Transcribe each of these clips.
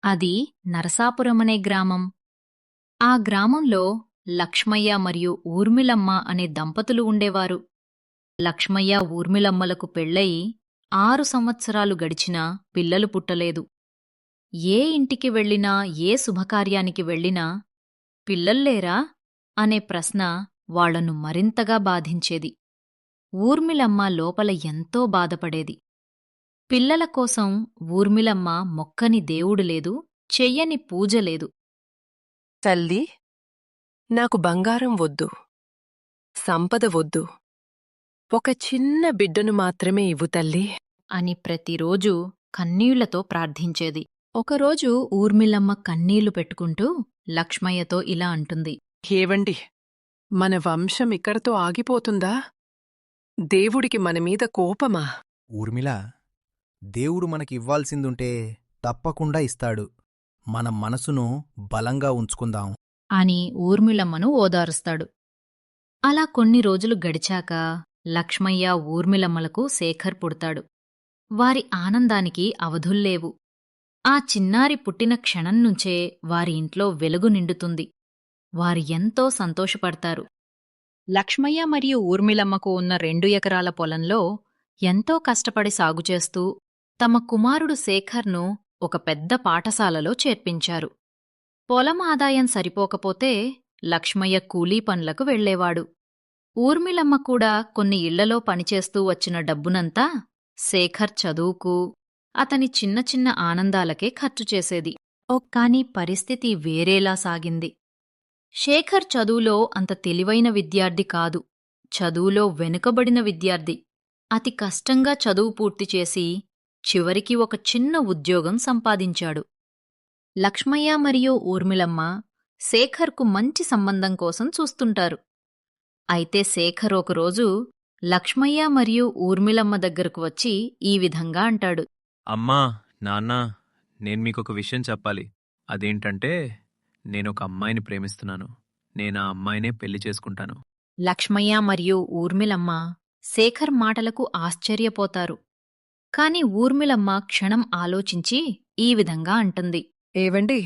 అది నరసాపురమనే గ్రామం. ఆ గ్రామంలో లక్ష్మయ్య మరియు ఊర్మిళమ్మ అనే దంపతులు ఉండేవారు. లక్ష్మయ్య ఊర్మిళమ్మలకు పెళ్ళయి 6 సంవత్సరాలు గడిచినా పిల్లలు పుట్టలేదు. ఏ ఇంటికి వెళ్ళినా, ఏ శుభకార్యానికి వెళ్ళినా పిల్లల్లేరా అనే ప్రశ్న వాళ్లను మరింతగా బాధించేది. ఊర్మిళమ్మ లోపల ఎంతో బాధపడేది. పిల్లల కోసం ఊర్మిళమ్మ మొక్కని దేవుడు లేదు, చెయ్యని పూజలేదు. తల్లీ, నాకు బంగారం వద్దు, సంపద వద్దు, ఒక చిన్న బిడ్డను మాత్రమే ఇవ్వు తల్లీ అని ప్రతిరోజూ కన్నీళ్లతో ప్రార్థించేది. ఒకరోజు ఊర్మిళమ్మ కన్నీళ్లు పెట్టుకుంటూ లక్ష్మయ్యతో ఇలా అంటుంది. ఏవండి, మన వంశం ఇక్కడతో ఆగిపోతుందా? దేవుడికి మనమీద కోపమా? ఊర్మిళ, దేవుడు మనకివ్వాల్సిందుంటే తప్పకుండా ఇస్తాడు. మనం మనసును బలంగా ఉంచుకుందాం అని ఊర్మిళమ్మను ఓదారుస్తాడు. అలా కొన్ని రోజులు గడిచాక లక్ష్మయ్య ఊర్మిళమ్మలకు శేఖర్ పుడతాడు. వారి ఆనందానికి అవధుల్లేవు. ఆ చిన్నారి పుట్టిన క్షణం నుంచే వారి ఇంట్లో వెలుగు నిండుతుంది. వారు ఎంతో సంతోషపడతారు. లక్ష్మయ్య మరియు ఊర్మిళమ్మకు ఉన్న 2 ఎకరాల పొలంలో ఎంతో కష్టపడి సాగుచేస్తూ తమ కుమారుడు శేఖర్ను ఒక పెద్ద పాఠశాలలో చేర్పించారు. పొలం ఆదాయం సరిపోకపోతే లక్ష్మయ్య కూలీ పనులకు వెళ్లేవాడు. ఊర్మిళమ్మ కూడా కొన్ని ఇళ్లలో పనిచేస్తూ వచ్చిన డబ్బునంతా శేఖర్ చదువుకు, అతని చిన్న చిన్న ఆనందాలకే ఖర్చు చేసేది. కాని పరిస్థితి వేరేలా సాగింది. శేఖర్ చదువులో అంత తెలివైన విద్యార్థి కాదు. చదువులో వెనుకబడిన విద్యార్థి. అతి కష్టంగా చదువు పూర్తిచేసి చివరికి ఒక చిన్న ఉద్యోగం సంపాదించాడు. లక్ష్మయ్య మరియు ఊర్మిళమ్మ శేఖర్కు మంచి సంబంధం కోసం చూస్తుంటారు. అయితే శేఖర్ ఒకరోజు లక్ష్మయ్య మరియు ఊర్మిళమ్మ దగ్గరకు వచ్చి ఈ విధంగా అంటాడు. అమ్మా, నాన్నా, నేను మీకొక విషయం చెప్పాలి. అదేంటంటే, నేనొక అమ్మాయిని ప్రేమిస్తున్నాను. నేనా అమ్మాయినే పెళ్లి చేసుకుంటాను. లక్ష్మయ్య మరియు ఊర్మిళమ్మ శేఖర్ మాటలకు ఆశ్చర్యపోతారు. కాని ఊర్మిళమ్మ క్షణం ఆలోచించి ఈ విధంగా అంటుంది. ఏవండి,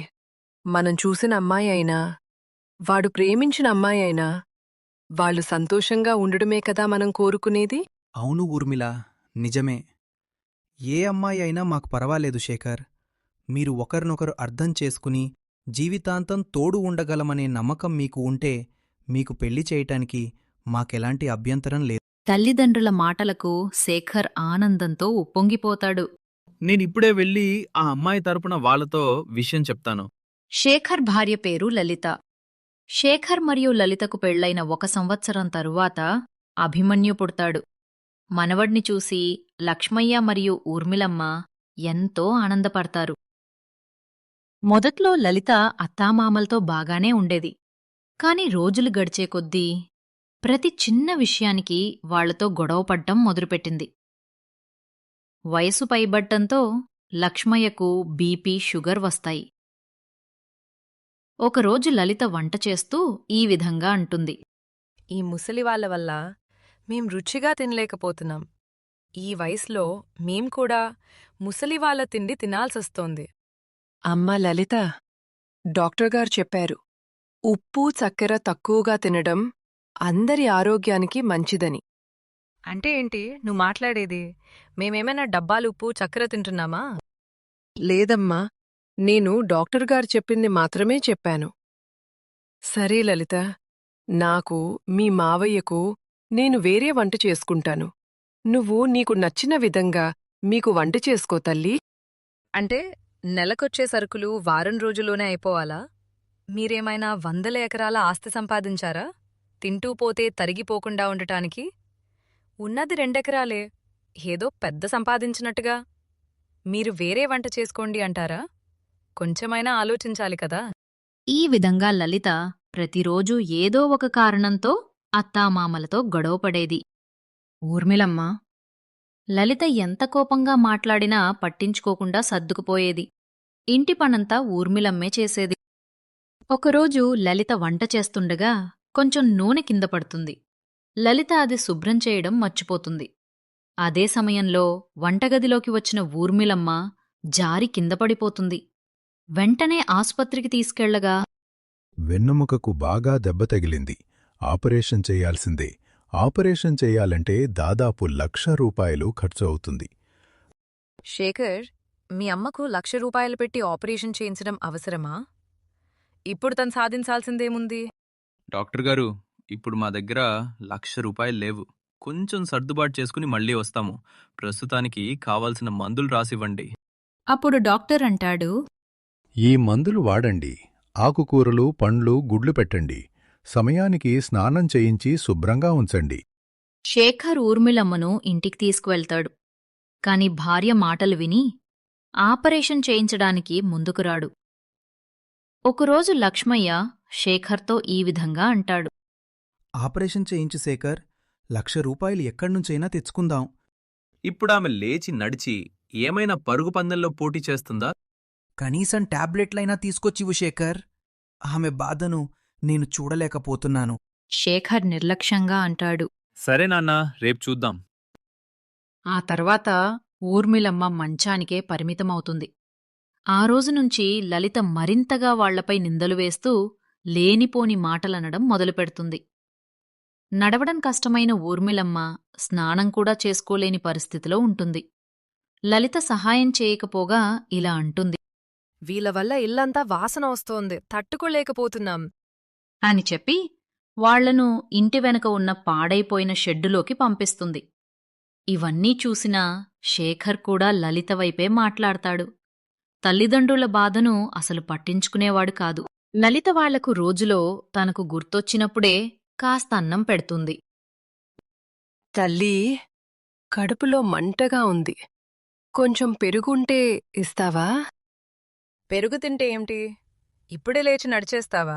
మనం చూసిన అమ్మాయి అయినా, వాడు ప్రేమించిన అమ్మాయి అయినా, వాళ్ళు సంతోషంగా ఉండడమే కదా మనం కోరుకునేది? అవును ఊర్మిళ, నిజమే. ఏ అమ్మాయి అయినా మాకు పర్వాలేదు శేఖర్. మీరు ఒకరినొకరు అర్థం చేసుకుని జీవితాంతం తోడు ఉండగలమనే నమ్మకం మీకు ఉంటే మీకు పెళ్లి చేయటానికి మాకెలాంటి అభ్యంతరం లేదు. తల్లిదండ్రుల మాటలకు శేఖర్ ఆనందంతో ఉప్పొంగిపోతాడు. నేనిప్పుడే వెళ్ళి ఆ అమ్మాయి తరపున వాళ్లతో విషయం చెప్తాను. శేఖర్ భార్య పేరు లలిత. శేఖర్ మరియు లలితకు పెళ్లైన 1 సంవత్సరం తరువాత అభిమన్యు పుడతాడు. మనవడ్ని చూసి లక్ష్మయ్య మరియు ఊర్మిళమ్మ ఎంతో ఆనందపడతారు. మొదట్లో లలిత అత్తామామలతో బాగానే ఉండేది. కాని రోజులు గడిచే కొద్దీ ప్రతి చిన్న విషయానికి వాళ్లతో గొడవపడ్డం మొదలుపెట్టింది. వయసు పైబడ్డంతో లక్ష్మయ్యకు బీపీ, షుగర్ వస్తాయి. ఒకరోజు లలిత వంట చేస్తూ ఈ విధంగా అంటుంది. ఈ ముసలివాళ్ల వల్ల మేం రుచిగా తినలేకపోతున్నాం. ఈ వయసులో మేం కూడా ముసలివాళ్ల తిండి తినాల్సొస్తోంది. అమ్మా లలిత, డాక్టర్గారు చెప్పారు, ఉప్పు, చక్కెర తక్కువగా తినడం అందరి ఆరోగ్యానికి మంచిదని. అంటే ఏంటి నువ్వు మాట్లాడేది? మేమేమైనా డబ్బాలు ఉప్పు, చక్కెర తింటున్నామా? లేదమ్మా, నేను డాక్టర్గారు చెప్పింది మాత్రమే చెప్పాను. సరే లలిత, నాకు, మీ మావయ్యకు నేను వేరే వంట చేసుకుంటాను. నువ్వు నీకు నచ్చిన విధంగా మీకు వంట చేసుకో తల్లీ. అంటే నెలకొచ్చే సరుకులు వారం రోజుల్లోనే అయిపోవాలా? మీరేమైనా 100 ఎకరాల ఆస్తి సంపాదించారా తింటూ పోతే తరిగిపోకుండా ఉండటానికి? ఉన్నది 2 ఎకరాలే, ఏదో పెద్ద సంపాదించినట్టుగా. మీరు వేరే వంట చేసుకోండి అంటారా? కొంచెమైనా ఆలోచించాలి కదా. ఈ విధంగా లలిత ప్రతిరోజూ ఏదో ఒక కారణంతో అత్తామామలతో గొడవపడేది. ఊర్మిళమ్మ లలిత ఎంత కోపంగా మాట్లాడినా పట్టించుకోకుండా సర్దుకుపోయేది. ఇంటి పనంతా ఊర్మిళమ్మే చేసేది. ఒకరోజు లలిత వంట చేస్తుండగా కొంచెం నూనె కింద పడుతుంది. లలిత అది శుభ్రం చేయడం మర్చిపోతుంది. అదే సమయంలో వంటగదిలోకి వచ్చిన ఊర్మిళమ్మ జారి కిందపడిపోతుంది. వెంటనే ఆస్పత్రికి తీసుకెళ్లగా వెన్నెముకకు బాగా దెబ్బ తగిలింది. ఆపరేషన్ చెయ్యాల్సిందే. ఆపరేషన్ చెయ్యాలంటే దాదాపు 1,00,000 రూపాయలు ఖర్చు అవుతుంది. శేఖర్, మీ అమ్మకు 1,00,000 రూపాయలు పెట్టి ఆపరేషన్ చేయించడం అవసరమా? ఇప్పుడు తను సాధించాల్సిందేముంది? డాక్టర్ గారు, ఇప్పుడు మా దగ్గర 1,00,000 రూపాయలు లేవు. కొంచెం సర్దుబాటు చేసుకుని మళ్ళీ వస్తాము. ప్రస్తుతానికి కావాల్సిన మందులు రాసివ్వండి. అప్పుడు డాక్టర్ అంటాడు, ఈ మందులు వాడండి. ఆకుకూరలు, పండ్లు, గుడ్లు పెట్టండి. సమయానికి స్నానం చేయించి శుభ్రంగా ఉంచండి. శేఖర్ ఊర్మిళమ్మను ఇంటికి తీసుకువెళ్తాడు. కాని భార్య మాటలు విని ఆపరేషన్ చేయించడానికి ముందుకురాడు. ఒకరోజు లక్ష్మయ్య శేఖర్తో ఈ విధంగా అంటాడు. ఆపరేషన్ చేయించు శేఖర్, 1,00,000 రూపాయలు ఎక్కడ్నుంచైనా తెచ్చుకుందాం. ఇప్పుడామె లేచి నడిచి ఏమైనా పరుగు పందెంలో పోటీ చేస్తుందా? కనీసం టాబ్లెట్లైనా తీసుకొచ్చివు శేఖర్. ఆమె బాధను నేను చూడలేకపోతున్నాను. శేఖర్ నిర్లక్ష్యంగా అంటాడు. సరే నాన్నా, రేపు చూద్దాం. ఆ తర్వాత ఊర్మిళమ్మ మంచానికే పరిమితమవుతుంది. ఆ రోజునుంచి లలిత మరింతగా వాళ్లపై నిందలు వేస్తూ లేనిపోని మాటలనడం మొదలుపెడుతుంది. నడవడం కష్టమైన ఊర్మిళమ్మ స్నానం కూడా చేసుకోలేని పరిస్థితిలో ఉంటుంది. లలిత సహాయం చేయకపోగా ఇలా అంటుంది వీళ్ళ వల్ల ఇల్లంతా వాసన వస్తోంది, తట్టుకోలేకపోతున్నాం అని చెప్పి వాళ్లను ఇంటి వెనక ఉన్న పాడైపోయిన షెడ్డులోకి పంపిస్తుంది. ఇవన్నీ చూసిన శేఖర్ కూడా లలిత వైపే మాట్లాడతాడు. తల్లిదండ్రుల బాధను అసలు పట్టించుకునేవాడు కాదు. లలిత వాళ్లకు రోజులో తనకు గుర్తొచ్చినప్పుడే కాస్త అన్నం పెడుతుంది. తల్లీ, కడుపులో మంటగా ఉంది. కొంచెం పెరుగుంటే ఇస్తావా? పెరుగు తింటే ఏమిటి? ఇప్పుడే లేచి నడిచేస్తావా?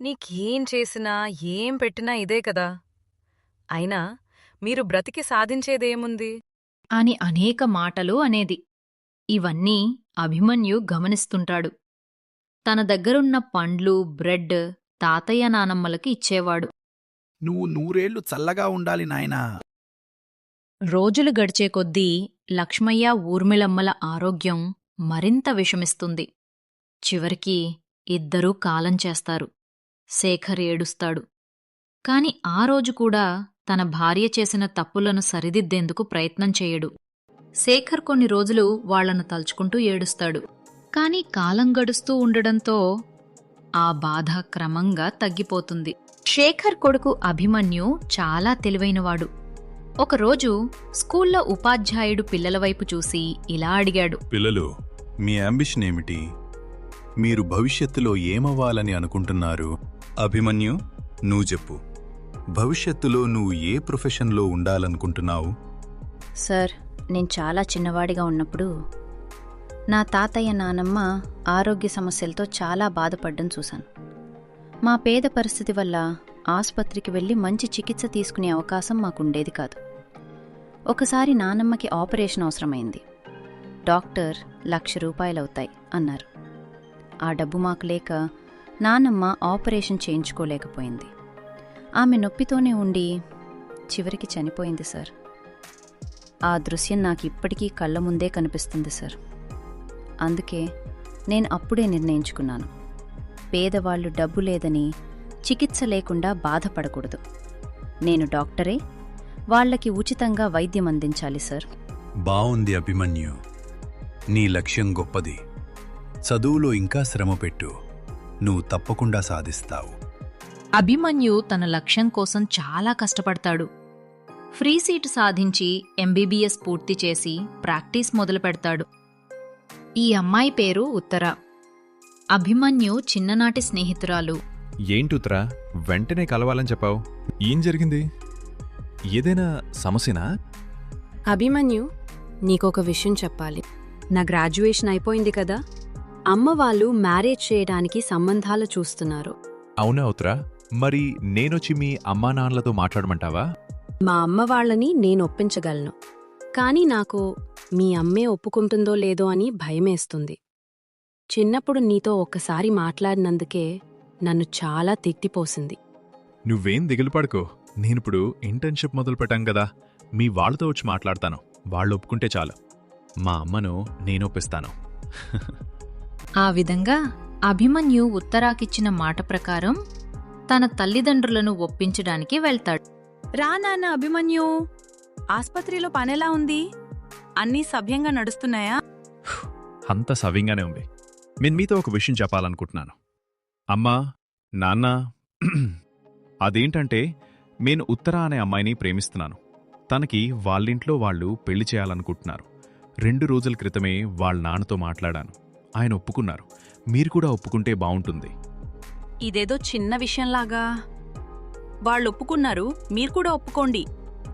నీకేం చేసినా ఏం పెట్టినా ఇదే కదా. అయినా మీరు బ్రతికి సాధించేదేముంది? అని అనేక మాటలు అనేది. ఇవన్నీ అభిమన్యు గమనిస్తుంటాడు. తన దగ్గరున్న పండ్లు, బ్రెడ్ తాతయ్య నానమ్మలకి ఇచ్చేవాడు. నువ్వు 100 ఏళ్లు చల్లగా ఉండాలి నాయనా. రోజులు గడిచే కొద్దీ లక్ష్మయ్య, ఊర్మిళమ్మల ఆరోగ్యం మరింత విషమిస్తుంది. చివరికి ఇద్దరూ కాలం చేస్తారు. శేఖర్ ఏడుస్తాడు. కాని ఆ రోజు కూడా తన భార్య చేసిన తప్పులను సరిదిద్దేందుకు ప్రయత్నం చేయడు. శేఖర్ కొన్ని రోజులు వాళ్లను తలుచుకుంటూ ఏడుస్తాడు. కాని కాలం గడుస్తూ ఉండడంతో ఆ బాధ క్రమంగా తగ్గిపోతుంది. శేఖర్ కొడుకు అభిమన్యు చాలా తెలివైనవాడు. ఒకరోజు స్కూల్లో ఉపాధ్యాయుడు పిల్లల వైపు చూసి ఇలా అడిగాడు. పిల్లలు, మీ అంబిషన్ ఏమిటి? మీరు భవిష్యత్తులో ఏమవ్వాలని అనుకుంటున్నారు? అభిమన్యు, నువ్వు చెప్పు. భవిష్యత్తులో నువ్వు ఏ ప్రొఫెషన్లో ఉండాలనుకుంటున్నావు? సార్, నేను చాలా చిన్నవాడిగా ఉన్నప్పుడు నా తాతయ్య నానమ్మ ఆరోగ్య సమస్యలతో చాలా బాధపడ్డం చూశాను. మా పేద పరిస్థితి వల్ల ఆసుపత్రికి వెళ్ళి మంచి చికిత్స తీసుకునే అవకాశం మాకుండేది కాదు. ఒకసారి నానమ్మకి ఆపరేషన్ అవసరమైంది. డాక్టర్ 1,00,000 రూపాయలవుతాయి అన్నారు. ఆ డబ్బు మాకు లేక నానమ్మ ఆపరేషన్ చేయించుకోలేకపోయింది. ఆమె నొప్పితోనే ఉండి చివరికి చనిపోయింది సార్. ఆ దృశ్యం నాకు ఇప్పటికీ కళ్ళ ముందే కనిపిస్తుంది సార్. అందుకే నేను అప్పుడే నిర్ణయించుకున్నాను, పేదవాళ్లు డబ్బు లేదని చికిత్స లేకుండా బాధపడకూడదు. నేను డాక్టరే, వాళ్లకి ఉచితంగా వైద్యం అందించాలి సార్. బావుంది అభిమన్యు. నీ లక్ష్యం గొప్పది. చదువులో ఇంకా శ్రమపెట్టు. నువ్వు తప్పకుండా సాధిస్తావు. అభిమన్యు తన లక్ష్యం కోసం చాలా కష్టపడతాడు. ఫ్రీ సీటు సాధించి ఎంబీబీఎస్ పూర్తి చేసి ప్రాక్టీస్ మొదలుపెడతాడు. ఈ అమ్మాయి పేరు ఉత్తర. అభిమన్యు చిన్ననాటి స్నేహితురాలు. ఏంటుత్రా, వెంటనే కలవాలని చెప్పావు? ఏం జరిగింది? ఏదైనా సమస్యనా? అభిమన్యు, నీకొక విషయం చెప్పాలి. నా గ్రాడ్యుయేషన్ అయిపోయింది కదా, అమ్మ వాళ్ళు మ్యారేజ్ చేయడానికి సంబంధాలు చూస్తున్నారు. అవునా ఉత్రా? మరి నేనొచ్చి మీ అమ్మా నాన్నలతో మాట్లాడమంటావా? మా అమ్మ వాళ్ళని నేను ఒప్పించగలను, కానీ నాకు మీ అమ్మే ఒప్పుకుంటుందో లేదో అని భయమేస్తుంది. చిన్నప్పుడు నీతో ఒక్కసారి మాట్లాడినందుకే నన్ను చాలా తిట్టిపోసింది. నువ్వేం దిగులు పడుకో. నేనిప్పుడు ఇంటర్న్షిప్ మొదలుపెట్టాం కదా, మీ వాళ్ళతో వచ్చి మాట్లాడతాను. వాళ్ళు ఒప్పుకుంటే చాలు. మా అమ్మను నేనొప్పిస్తాను. ఆ విధంగా అభిమన్యు ఉత్తరాకిచ్చిన మాట ప్రకారం తన తల్లిదండ్రులను ఒప్పించడానికి వెళ్తాడు. రా నాన్న అభిమన్యు, ఆస్పత్రిలో పనెలా ఉంది? అన్నీ సవ్యంగా నడుస్తున్నాయా? అంత సవ్యంగానే ఉంది. నేను మీతో ఒక విషయం చెప్పాలనుకుంటున్నాను. అమ్మా, నాన్న, అదేంటంటే నేను ఉత్తర అనే అమ్మాయిని ప్రేమిస్తున్నాను. తనకి వాళ్ళింట్లో వాళ్ళు పెళ్లి చేయాలనుకుంటున్నారు. 2 రోజుల క్రితమే వాళ్ళ నాన్నతో మాట్లాడాను. ఆయన ఒప్పుకున్నారు. మీరు కూడా ఒప్పుకుంటే బావుంటుంది. ఇదేదో చిన్న విషయంలాగా, వాళ్ళు ఒప్పుకున్నారు, మీరు కూడా ఒప్పుకోండి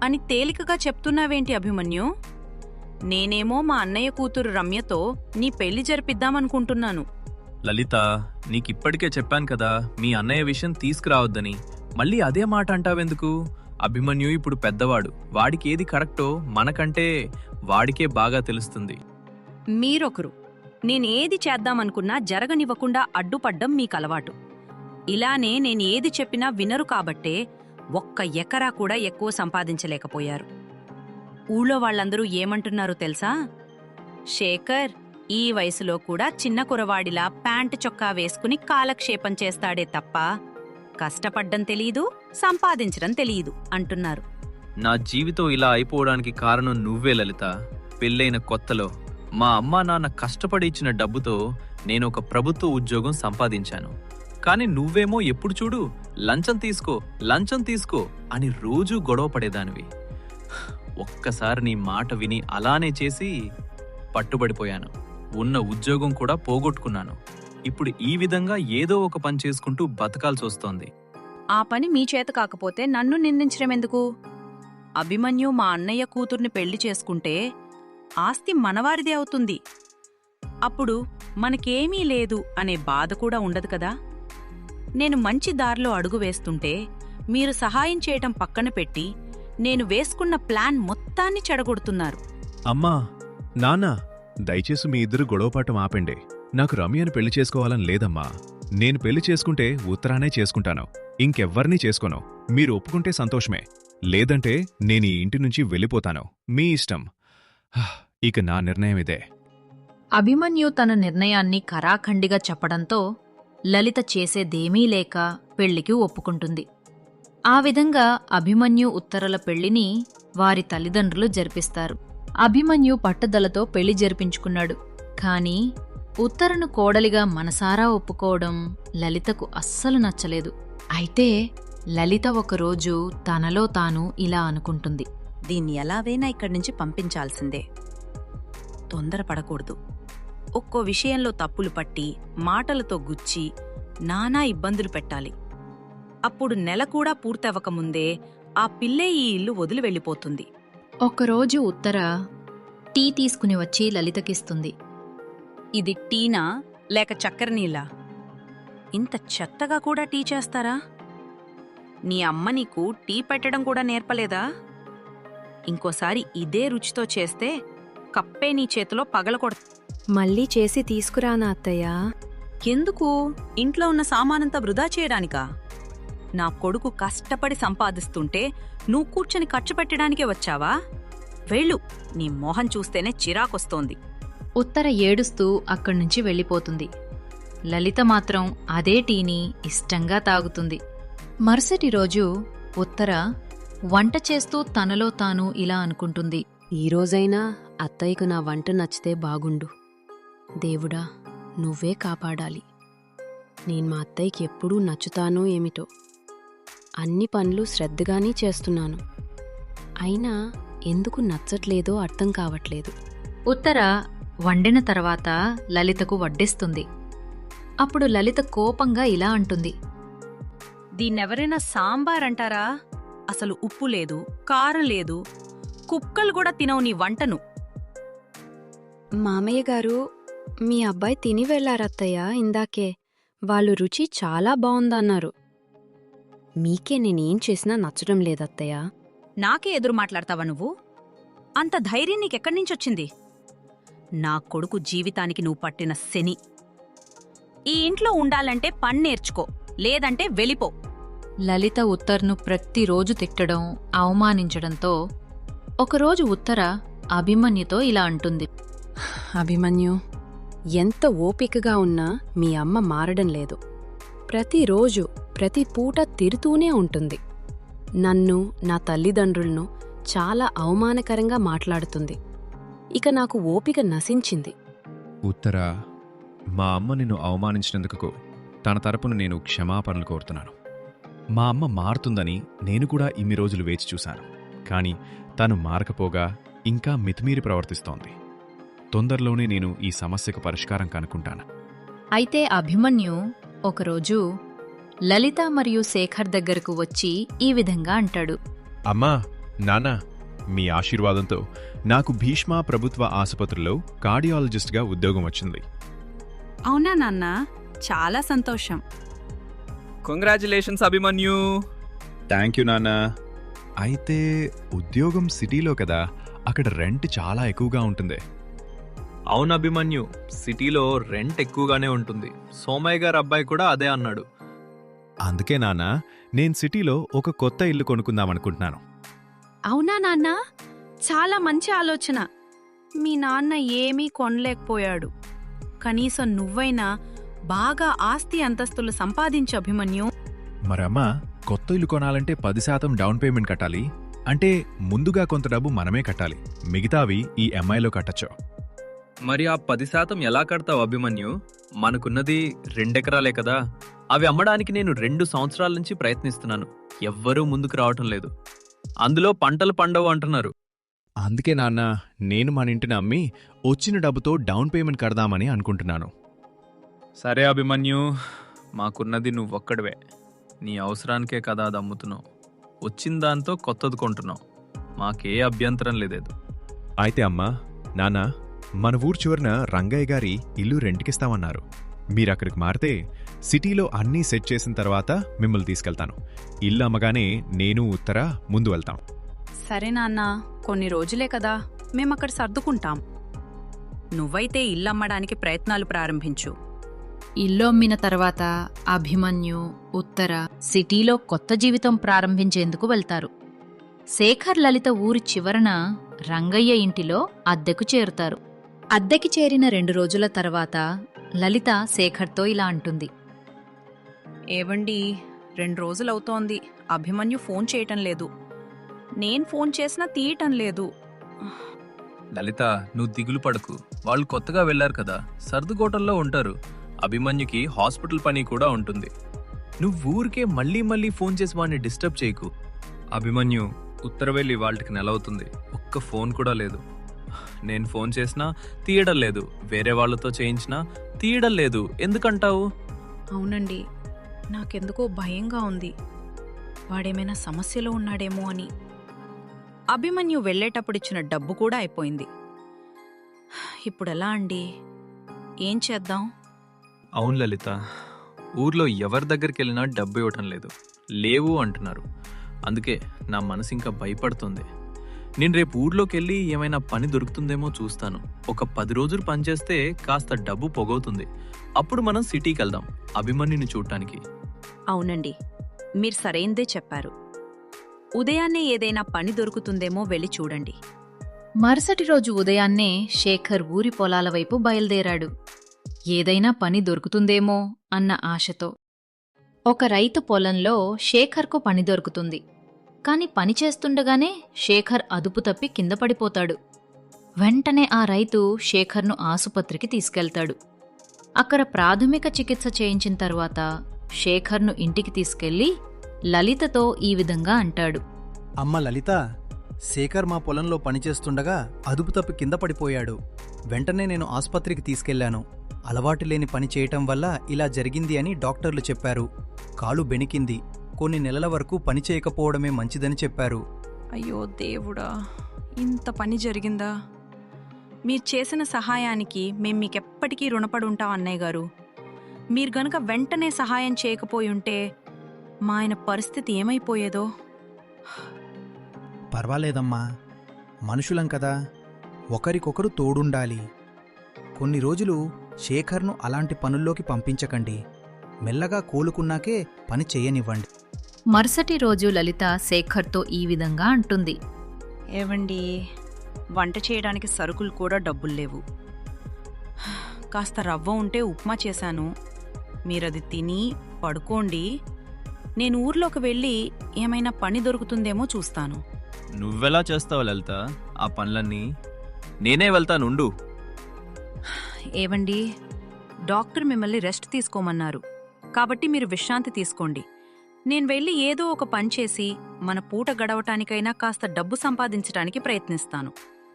అని తేలికగా చెప్తున్నావేంటి అభిమన్యు? నేనేమో మా అన్నయ్య కూతురు రమ్యతో నీ పెళ్లి జరిపిద్దామనుకుంటున్నాను. లలిత, నీకిప్పటికే చెప్పాను కదా మీ అన్నయ్య విషయం తీసుకురావద్దని. మళ్ళీ అదే మాట అంటావెందుకు? అభిమన్యు ఇప్పుడు పెద్దవాడు. వాడికి ఏది కరెక్టో మనకంటే వాడికే బాగా తెలుస్తుంది. మీరొకరు, నేనేది చేద్దామనుకున్నా జరగనివ్వకుండా అడ్డుపడ్డం మీకలవాటు. ఇలానే నేనేది చెప్పినా వినరు కాబట్టే 1 ఎకరా కూడా ఎక్కువ సంపాదించలేకపోయారు. ఊళ్ళో వాళ్ళందరూ ఏమంటున్నారో తెలుసా? శేఖర్ ఈ వయసులో కూడా చిన్న కురవాడిలా ప్యాంటు చొక్కా వేసుకుని కాలక్షేపం చేస్తాడే తప్ప కష్టపడ్డం తెలీదు, సంపాదించడం తెలీదు అంటున్నారు. నా జీవితం ఇలా అయిపోవడానికి కారణం నువ్వే లలిత. పెళ్ళైన కొత్తలో మా అమ్మా నాన్న కష్టపడి ఇచ్చిన డబ్బుతో నేను ఒక ప్రభుత్వ ఉద్యోగం సంపాదించాను. కానీ నువ్వేమో ఎప్పుడు చూడు లంచం తీసుకో అని రోజూ గొడవ పడేదానివి. ఒక్కసారి నీ మాట విని అలానే చేసి పట్టుబడిపోయాను. ఉన్న ఉద్యోగం కూడా పోగొట్టుకున్నాను. ఇప్పుడు ఈ విధంగా ఏదో ఒక పని చేసుకుంటూ బతకాల్సి వస్తోంది. ఆ పని మీ చేత కాకపోతే నన్ను నిందించడమెందుకు? అభిమన్యు మా అన్నయ్య కూతుర్ని పెళ్లి చేసుకుంటే ఆస్తి మనవారిదే అవుతుంది. అప్పుడు మనకేమీ లేదు అనే బాధ కూడా ఉండదు కదా. నేను మంచి దారిలో అడుగు వేస్తుంటే మీరు సహాయం చేయటం పక్కన పెట్టి నేను వేసుకున్న ప్లాన్ మొత్తాన్ని చెడగొడుతున్నారు. అమ్మా, నాన్న, దయచేసి మీ ఇద్దరు గొడవపాటం ఆపండి. నాకు రమ్యను పెళ్లి చేసుకోవాలని లేదమ్మా. నేను పెళ్లి చేసుకుంటే ఉత్తరానే చేసుకుంటాను. ఇంకెవ్వర్నీ చేసుకోను. మీరు ఒప్పుకుంటే సంతోషమే, లేదంటే నేను ఈ ఇంటి నుంచి వెళ్ళిపోతాను. మీ ఇష్టం. ఇక నా నిర్ణయం ఇదే. అభిమన్యు తన నిర్ణయాన్ని ఖరాఖండిగా చెప్పడంతో లలిత చేసేదేమీ లేక పెళ్లికి ఒప్పుకుంటుంది. ఆ విధంగా అభిమన్యు ఉత్తరల పెళ్లిని వారి తల్లిదండ్రులు జరిపిస్తారు. అభిమన్యు పట్టుదలతో పెళ్లి జరిపించుకున్నాడు. కాని ఉత్తరను కోడలిగా మనసారా ఒప్పుకోవడం లలితకు అస్సలు నచ్చలేదు. అయితే లలిత ఒకరోజు తనలో తాను ఇలా అనుకుంటుంది. దీన్ని ఎలాగైనా ఇక్కడ్నుంచి పంపించాల్సిందే. తొందరపడకూడదు. ఒక్కో విషయంలో తప్పులు పట్టి మాటలతో గుచ్చి నానా ఇబ్బందులు పెట్టాలి. అప్పుడు నెల కూడా పూర్తవకముందే ఆ పిల్లే ఈ ఇల్లు వదిలి వెళ్ళిపోతుంది. ఒకరోజు ఉత్తర టీ తీసుకుని వచ్చి లలితకిస్తుంది. ఇది టీనా లేక చక్కెర నీళ్ళా? ఇంత చెత్తగా కూడా టీ చేస్తారా? నీ అమ్మ నీకు టీ పెట్టడం కూడా నేర్పలేదా? ఇంకోసారి ఇదే రుచితో చేస్తే కప్పే నీ చేతిలో పగలకొడ. మళ్ళీ చేసి తీసుకురానా అత్తయ్యా? ఎందుకు? ఇంట్లో ఉన్న సామానంతా వృధా చేయడానికా? నా కొడుకు కష్టపడి సంపాదిస్తుంటే నువ్వు కూర్చొని ఖర్చు పెట్టడానికే వచ్చావా? వెళ్ళు, నీ మొహం చూస్తేనే చిరాకొస్తోంది. ఉత్తర ఏడుస్తూ అక్కడ్నుంచి వెళ్ళిపోతుంది. లలిత మాత్రం అదే టీని ఇష్టంగా తాగుతుంది. మరుసటి రోజు ఉత్తర వంట చేస్తూ తనలో తాను ఇలా అనుకుంటుంది. ఈరోజైనా అత్తయ్యకు నా వంట నచ్చితే బాగుండు. దేవుడా, నువ్వే కాపాడాలి. నేను మా అత్తయ్యకి ఎప్పుడూ నచ్చుతానో ఏమిటో. అన్ని పనులు శ్రద్ధగానే చేస్తున్నాను, అయినా ఎందుకు నచ్చట్లేదో అర్థం కావట్లేదు. ఉత్తర వండిన తర్వాత లలితకు వడ్డిస్తుంది. అప్పుడు లలిత కోపంగా ఇలా అంటుంది. దీన్నెవరైనా సాంబార్ అంటారా? అసలు ఉప్పు లేదు, కారం లేదు, కుక్కలు కూడా తినవు నీ వంటను. మామయ్య గారు, మీ అబ్బాయి తిని వెళ్లారత్తయ్య ఇందాకే. వాళ్ళు రుచి చాలా బావుందన్నారు. మీకే నేనేం చేసినా నచ్చడం లేదత్తయ్య. నాకే ఎదురు మాట్లాడతావా నువ్వు? అంత ధైర్యం నీకెక్కడ్నించొచ్చింది? నా కొడుకు జీవితానికి నువ్వు పట్టిన శని. ఈ ఇంట్లో ఉండాలంటే పని నేర్చుకో, లేదంటే వెళ్ళిపో. లలిత ఉత్తర్ను ప్రతిరోజు తిట్టడం, అవమానించడంతో ఒకరోజు ఉత్తర అభిమన్యుతో ఇలా అంటుంది. అభిమన్యు, ఎంత ఓపికగా ఉన్నా మీ అమ్మ మారడం లేదు. ప్రతిరోజు ప్రతి పూట తిరుతూనే ఉంటుంది. నన్ను, నా తల్లిదండ్రులను చాలా అవమానకరంగా మాట్లాడుతుంది. ఇక నాకు ఓపిక నశించింది. ఉత్తర, మా అమ్మ నిన్ను అవమానించినందుకు తన తరపున నేను క్షమాపణలు కోరుతున్నాను. మా అమ్మ మారుతుందని నేను కూడా ఇన్ని రోజులు వేచి చూశాను. కాని తను మారకపోగా ఇంకా మితిమీరి ప్రవర్తిస్తోంది. తొందరలోనే నేను ఈ సమస్యకు పరిష్కారం కనుక్కుంటాను. అయితే అభిమన్యు ఒకరోజు లలిత మరియు శేఖర్ దగ్గరకు వచ్చి ఈ విధంగా అంటాడు. అమ్మా, నాన్న, మీ ఆశీర్వాదంతో నాకు భీష్మ ప్రభుత్వ ఆసుపత్రిలో కార్డియాలజిస్ట్గా ఉద్యోగం వచ్చింది. అవునా నాన్నా, చాలా సంతోషం. కంగ్రాచులేషన్స్ అభిమన్యు. థ్యాంక్ యూ నాన్న. అయితే ఉద్యోగం సిటీలో కదా, అక్కడ రెంట్ చాలా ఎక్కువగా ఉంటుంది. అవును అభిమన్యు, సిటీలో రెంట్ ఎక్కువగానే ఉంటుంది. సోమయ్య గారు అబ్బాయి కూడా అదే అన్నాడు. అందుకే నాన్న, నేను సిటీలో ఒక కొత్త ఇల్లు కొనుక్కుందామనుకుంటున్నాను. అవునా నాన్నా, చాలా మంచి ఆలోచన. మీ నాన్న ఏమీ కొనలేకపోయాడు. కనీసం నువ్వైనా బాగా ఆస్తి అంతస్తులు సంపాదించు అభిమన్యు. మరమ్మా, కొత్త ఇల్లు కొనాలంటే 10% డౌన్ పేమెంట్ కట్టాలి. అంటే ముందుగా కొంత డబ్బు మనమే కట్టాలి, మిగతావి ఈ ఎంఐలో కట్టచ్చు. మరి ఆ 10% ఎలా కడతావు అభిమన్యు? మనకున్నది 2 ఎకరాలే కదా. అవి అమ్మడానికి నేను 2 సంవత్సరాల నుంచి ప్రయత్నిస్తున్నాను. ఎవ్వరూ ముందుకు రావటం లేదు. అందులో పంటలు పండవు అంటున్నారు. అందుకే నాన్న, నేను మన ఇంటిని అమ్మి వచ్చిన డబ్బుతో డౌన్ పేమెంట్ కడదామని అనుకుంటున్నాను. సరే అభిమన్యు, మాకున్నది నువ్వొక్కడివే. నీ అవసరానికే కదా అది అమ్ముతున్నావు. వచ్చిన దాంతో కొత్తది కొంటున్నావు. మాకే అభ్యంతరం లేదేదు. అయితే అమ్మా, నాన్న, మన ఊరు చివరన రంగయ్య గారి ఇల్లు రెంట్కిస్తామన్నారు. మీరక్కడికి మారితే సిటీలో అన్నీ సెట్ చేసిన తర్వాత మిమ్మల్ని తీసుకెళ్తాను. ఇల్లు అమ్మగానే నేను, ఉత్తర ముందు వెళ్తాం. సరే నాన్నా, కొన్ని రోజులే కదా, మేమక్కడ సర్దుకుంటాం. నువ్వైతే ఇల్లమ్మడానికి ప్రయత్నాలు ప్రారంభించు. ఇల్లు అమ్మిన తర్వాత అభిమన్యు, ఉత్తర సిటీలో కొత్త జీవితం ప్రారంభించేందుకు వెళ్తారు. శేఖర్, లలిత ఊరి చివరన రంగయ్య ఇంటిలో అద్దెకు చేరుతారు. అద్దెకి చేరిన 2 రోజుల తర్వాత లలిత శేఖర్తో ఇలా అంటుంది. ఏవండి, 2 రోజులవుతోంది, అభిమన్యు ఫోన్ చేయటం లేదు. నేను ఫోన్ చేసినా తీయటం లేదు. లలిత, నువ్వు దిగులు పడకు. వాళ్ళు కొత్తగా వెళ్లారు కదా, సర్దుకోటంలో ఉంటారు. అభిమన్యుకి హాస్పిటల్ పని కూడా ఉంటుంది. నువ్వు ఊరికే మళ్ళీ మళ్ళీ ఫోన్ చేసి వాడిని డిస్టర్బ్ చేయకు. అభిమన్యు, ఉత్తర వెళ్ళి వాళ్ళకి నెలవుతుంది. ఒక్క ఫోన్ కూడా లేదు. నేను ఫోన్ చేసినా తీయడం లేదు. వేరే వాళ్ళతో చేయించినా తీయడం లేదు. ఎందుకంటావు? అవునండి, నాకెందుకో భయంగా ఉంది. వాడేమైనా సమస్యలో ఉన్నాడేమో అని. అభిమన్యు వెళ్లేటప్పుడిచ్చిన డబ్బు కూడా అయిపోయింది. ఇప్పుడెలా అండి? ఏం చేద్దాం? అవును లలిత, ఊర్లో ఎవరి దగ్గరికి వెళ్ళినా డబ్బు ఇవ్వటం లేదు, లేవు అంటున్నారు. అందుకే నా మనసు ఇంకా భయపడుతుంది. నేను రేపు ఊర్లోకి వెళ్ళి ఏమైనా పని దొరుకుతుందేమో చూస్తాను. ఒక 10 రోజులు పనిచేస్తే కాస్త డబ్బు పొగవుతుంది. అప్పుడు మనం సిటీకి వెళ్దాం అభిమన్యుని చూడటానికి. అవునండి, మీరు సరైందే చెప్పారు. ఉదయాన్నే ఏదైనా పని దొరుకుతుందేమో వెళ్ళి చూడండి. మరుసటి రోజు ఉదయాన్నే శేఖర్ ఊరి పొలాల వైపు బయలుదేరాడు. ఏదైనా పని దొరుకుతుందేమో అన్న ఆశతో. ఒక రైతు పొలంలో శేఖర్కు పని దొరుకుతుంది. కాని పనిచేస్తుండగానే శేఖర్ అదుపు తప్పి కింద పడిపోతాడు. వెంటనే ఆ రైతు శేఖర్ను ఆసుపత్రికి తీసుకెళ్తాడు. అక్కడ ప్రాథమిక చికిత్స చేయించిన తర్వాత శేఖర్ను ఇంటికి తీసుకెళ్లి లలితతో ఈ విధంగా అంటాడు. అమ్మ లలిత, శేఖర్ మా పొలంలో పనిచేస్తుండగా అదుపు తప్పి కింద పడిపోయాడు. వెంటనే నేను ఆసుపత్రికి తీసుకెళ్లాను. అలవాటు లేని పని చేయటం వల్ల ఇలా జరిగింది అని డాక్టర్లు చెప్పారు. కాలు బెణికింది. కొన్ని నెలల వరకు పని చేయకపోవడమే మంచిదని చెప్పారు. అయ్యో దేవుడా, ఇంత పని జరిగిందా? మీరు చేసిన సహాయానికి మేం మీకెప్పటికీ రుణపడి ఉంటాం అన్నయ్య గారు. మీరు గనక వెంటనే సహాయం చేయకపోయుంటే మా ఆయన పరిస్థితి ఏమైపోయేదో. పర్వాలేదమ్మా, మనుషులం కదా, ఒకరికొకరు తోడుండాలి. కొన్ని రోజులు శేఖర్ను అలాంటి పనుల్లోకి పంపించకండి. మెల్లగా కోలుకున్నాకే పని చెయ్యనివ్వండి. మరుసటి రోజు లలిత శేఖర్తో ఈ విధంగా అంటుంది. ఏవండి, వంట చేయడానికి సరుకులు కూడా డబ్బులు లేవు. కాస్త రవ్వ ఉంటే ఉప్మా చేశాను. మీరది తిని పడుకోండి. నేను ఊర్లోకి వెళ్ళి ఏమైనా పని దొరుకుతుందేమో చూస్తాను. నువ్వెలా చేస్తావు లలిత ఆ పనులన్నీ? నేనే వెళ్తానుండు. ఏవండి, డాక్టర్ మిమ్మల్ని రెస్ట్ తీసుకోమన్నారు కాబట్టి మీరు విశ్రాంతి తీసుకోండి. నేను వెళ్ళి ఏదో ఒక పని చేసి మన పూట గడవటానికైనా కాస్త డబ్బు సంపాదించటానికి ప్రయత్నిస్తాను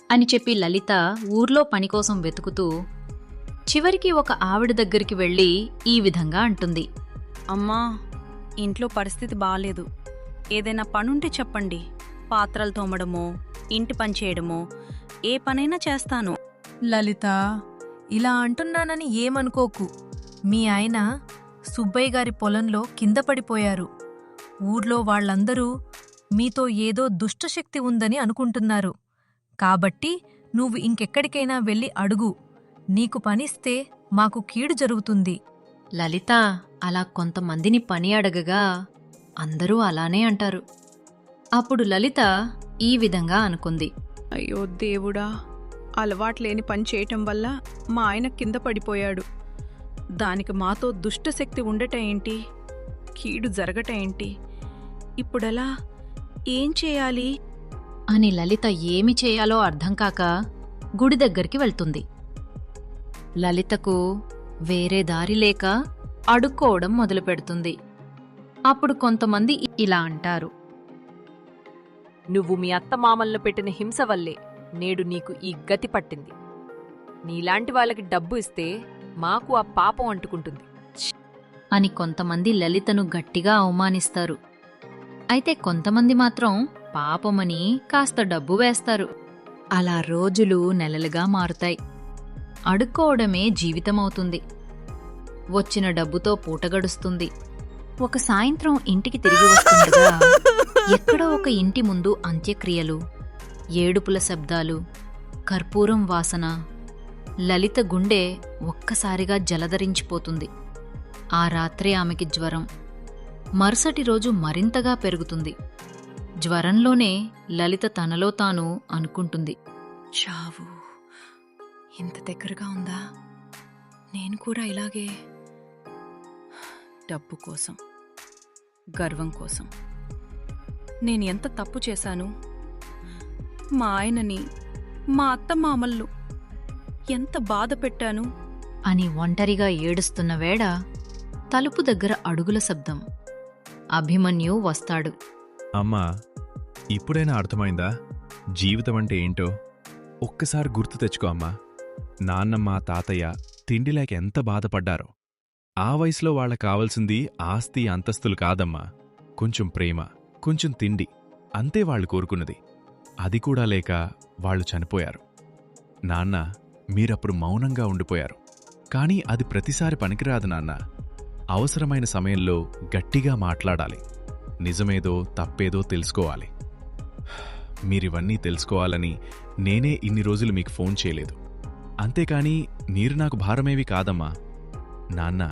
అని చెప్పి లలిత ఊర్లో పనికోసం వెతుకుతూ చివరికి ఒక ఆవిడ దగ్గరికి వెళ్ళి ఈ విధంగా అంటుంది. అమ్మా, ఇంట్లో పరిస్థితి బాలేదు. ఏదైనా పనుంటే చెప్పండి. పాత్రలు తోమడమో, ఇంటి పని చేయడమో, ఏ పనైనా చేస్తాను. లలిత, ఇలా అంటున్నానని ఏమనుకోకు. మీ ఆయన సుబ్బయ్య గారి పొలంలో కింద పడిపోయారు. ఊర్లో వాళ్ళందరూ మీతో ఏదో దుష్టశక్తి ఉందని అనుకుంటున్నారు. కాబట్టి నువ్వు ఇంకెక్కడికైనా వెళ్ళి అడుగు. నీకు పనిస్తే మాకు కీడు జరుగుతుంది. లలిత అలా కొంతమందిని పని అడగగా అందరూ అలానే అంటారు. అప్పుడు లలిత ఈ విధంగా అనుకుంది. అయ్యో దేవుడా, అలవాట్లేని పని చేయటం వల్ల మా ఆయన కింద పడిపోయాడు. దానికి మాతో దుష్టశక్తి ఉండట ఏంటి, కీడు జరగట ఏంటి? ఇప్పుడెలా, ఏం చేయాలి అని లలిత ఏమి చేయాలో అర్థం కాక గుడి దగ్గరికి వెళ్తుంది. లలితకు వేరే దారి లేక అడుక్కోవడం మొదలుపెడుతుంది. అప్పుడు కొంతమంది ఇలా అంటారు. నువ్వు మీ అత్తమామలను పెట్టిన హింస వల్లే నేడు నీకు ఈ గతి పట్టింది. నీలాంటి వాళ్ళకి డబ్బు ఇస్తే మాకు ఆ పాపం అంటుకుంటుంది అని కొంతమంది లలితను గట్టిగా అవమానిస్తారు. అయితే కొంతమంది మాత్రం పాపమని కాస్త డబ్బు వేస్తారు. అలా రోజులు నెలలుగా మారుతాయి. అడుక్కోవడమే జీవితమవుతుంది. వచ్చిన డబ్బుతో పూట గడుస్తుంది. ఒక సాయంత్రం ఇంటికి తిరిగి వస్తుండగా ఎక్కడో ఒక ఇంటి ముందు అంత్యక్రియలు, ఏడుపుల శబ్దాలు, కర్పూరం వాసన. లలిత గుండె ఒక్కసారిగా జలధరించిపోతుంది. ఆ రాత్రే ఆమెకి జ్వరం. మరుసటి రోజు మరింతగా పెరుగుతుంది. జ్వరంలోనే లలిత తనలో తాను అనుకుంటుంది. చావు ఇంత దగ్గరగా ఉందా? నేను కూడా ఇలాగే డబ్బు కోసం, గర్వం కోసం నేను ఎంత తప్పు చేశాను. మా ఆయనని, మా అత్తమామల్ని ఎంత బాధ పెట్టాను అని ఒంటరిగా ఏడుస్తున్న వేళ తలుపు దగ్గర అడుగుల శబ్దం. అభిమన్యు వస్తాడు. అమ్మా, ఇప్పుడైనా అర్థమైందా జీవితం అంటే ఏంటో? ఒక్కసారి గుర్తు తెచ్చుకో అమ్మా. నాన్నమ్మ, తాతయ్య తిండి లేక ఎంత బాధపడ్డారో. ఆ వయసులో వాళ్ళకు కావలసింది ఆస్తి అంతస్తులు కాదమ్మా, కొంచెం ప్రేమ, కొంచెం తిండి, అంతే వాళ్ళు కోరుకున్నది. అది కూడా లేక వాళ్ళు చనిపోయారు. నాన్న, మీరప్పుడు మౌనంగా ఉండిపోయారు. కానీ అది ప్రతిసారి పనికిరాదు నాన్న. అవసరమైన సమయంలో గట్టిగా మాట్లాడాలి. నిజమేదో తప్పేదో తెలుసుకోవాలి. మీరివన్నీ తెలుసుకోవాలని నేనే ఇన్ని రోజులు మీకు ఫోన్ చేయలేదు. అంతేకాని మీరు నాకు భారమేవి కాదమ్మా. నాన్న,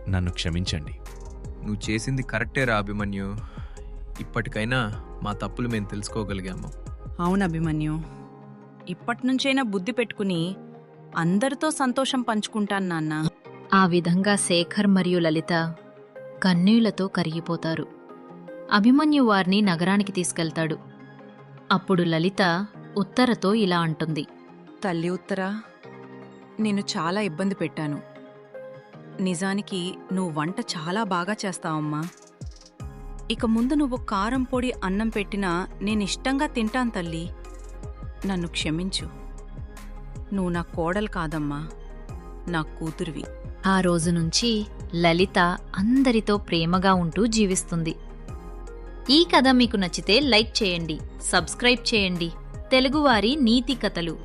నన్ను క్షమించండి. నువ్వు చేసింది కరెక్టేరా అభిమన్యు. ఇప్పటికైనా మా తప్పులు మేము తెలుసుకోగలిగాము. అవును అభిమన్యు, ఇప్పటినుంచైనా బుద్ధి పెట్టుకుని అందరితో సంతోషం పంచుకుంటాను నాన్న. ఆ విధంగా శేఖర్ మరియు లలిత కన్నీళ్లతో కరిగిపోతారు. అభిమన్యు వారిని నగరానికి తీసుకెళ్తాడు. అప్పుడు లలిత ఉత్తరతో ఇలా అంటుంది. తల్లి ఉత్తరా, నేను చాలా ఇబ్బంది పెట్టాను. నిజానికి నువ్వు వంట చాలా బాగా చేస్తావమ్మా. ఇక ముందు నువ్వు కారం పొడి అన్నం పెట్టినా నేనిష్టంగా తింటాను తల్లి. నన్ను క్షమించు. నువ్వు నా కోడలు కాదమ్మా, నా కూతురివి. ఆ రోజు నుంచి లలిత అందరితో ప్రేమగా ఉంటూ జీవిస్తుంది. ఈ కథ మీకు నచ్చితే లైక్ చేయండి, సబ్స్క్రైబ్ చేయండి. తెలుగువారి నీతి కథలు.